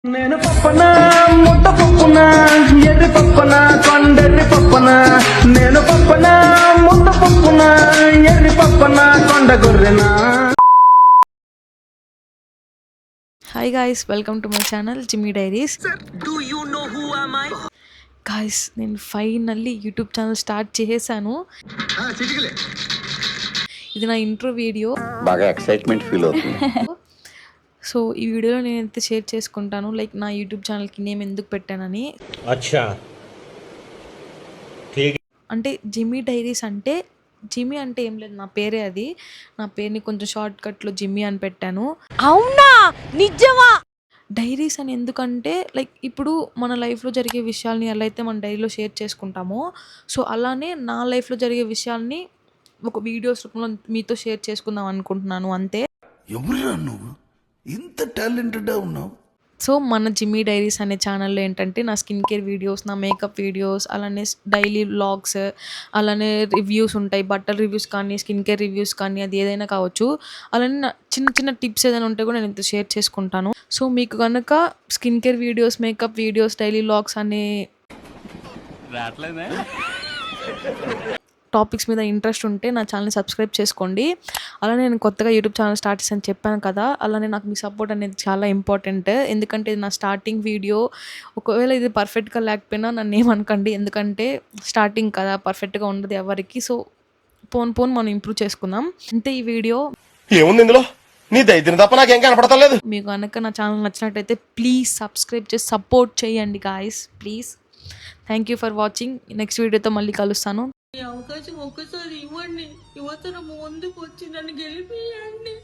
నేను పప్పన ముద్ద పప్పున ఎర్రి పప్పన కొండెర్రి పప్పన నేను పప్పన ముద్ద పప్పున ఎర్రి పప్పన కొండ గొర్రెనా. Hi guys, welcome to my channel Jimmy Diaries. Guys, నేను ఫైనల్లీ యూట్యూబ్ ఛానల్ స్టార్ట్ చేశాను. ఇది నా ఇంట్రో వీడియో. బాగా ఎక్సైట్మెంట్ ఫీల్ అవుతుంది. సో ఈ వీడియోలో నేనైతే షేర్ చేసుకుంటాను లైక్ నా యూట్యూబ్ ఛానల్కి నేమ్ ఎందుకు పెట్టానని. అంటే జిమ్మీ డైరీస్ అంటే జిమ్మీ అంటే ఏం లేదు, నా పేరే అది. నా పేరుని కొంచెం షార్ట్ కట్లో జిమ్మీ అని పెట్టాను. అవునా, నిజమా? డైరీస్ అని ఎందుకంటే లైక్ ఇప్పుడు మన లైఫ్లో జరిగే విషయాల్ని ఎలా అయితే మన డైరీలో షేర్ చేసుకుంటామో, సో అలానే నా లైఫ్లో జరిగే విషయాల్ని ఒక వీడియోస్ రూపంలో మీతో షేర్ చేసుకుందాం అనుకుంటున్నాను, అంతే. ఎవరురా నువ్వు ఇంత టాలెంటెడ్ ఉన్నావు? సో మన జిమ్మీ డైరీస్ అనే ఛానల్లో ఏంటంటే నా స్కిన్ కేర్ వీడియోస్, నా మేకప్ వీడియోస్, అలానే డైలీ వ్లాగ్స్, అలానే రివ్యూస్ ఉంటాయి, బట్టల రివ్యూస్ కానీ స్కిన్ కేర్ రివ్యూస్ కానీ అది ఏదైనా కావచ్చు. అలానే నా చిన్న చిన్న టిప్స్ ఏదైనా ఉంటే కూడా నేను ఇంత షేర్ చేసుకుంటాను. సో మీకు కనుక skin care videos, makeup videos, daily vlogs అనే టాపిక్స్ మీద ఇంట్రెస్ట్ ఉంటే నా ఛానల్ని సబ్స్క్రైబ్ చేసుకోండి. అలానే నేను కొత్తగా యూట్యూబ్ ఛానల్ స్టార్ట్ చేసాను చెప్పాను కదా, అలానే నాకు మీ సపోర్ట్ అనేది చాలా ఇంపార్టెంట్. ఎందుకంటే ఇది నా స్టార్టింగ్ వీడియో. ఒకవేళ ఇది పర్ఫెక్ట్గా లేకపోయినా నన్ను ఏమనకండి, ఎందుకంటే స్టార్టింగ్ కదా, పర్ఫెక్ట్గా ఉండదు ఎవరికి. సో పోన్ మనం ఇంప్రూవ్ చేసుకుందాం, అంతే. ఈ వీడియో ఏముంది ఇందులో? నీ దైత్యం తప్ప నాకేం కనపడతలేదు. మీకు కనుక నా ఛానల్ నచ్చినట్టయితే ప్లీజ్ సబ్స్క్రైబ్ చేసి సపోర్ట్ చేయండి guys, please. Thank you for watching. Next వీడియోతో మళ్ళీ కలుస్తాను. ఈ అవకాశం ఒక్కసారి ఇవ్వండి. యువతరం ముందుకు వచ్చి నన్ను గెలిపియండి.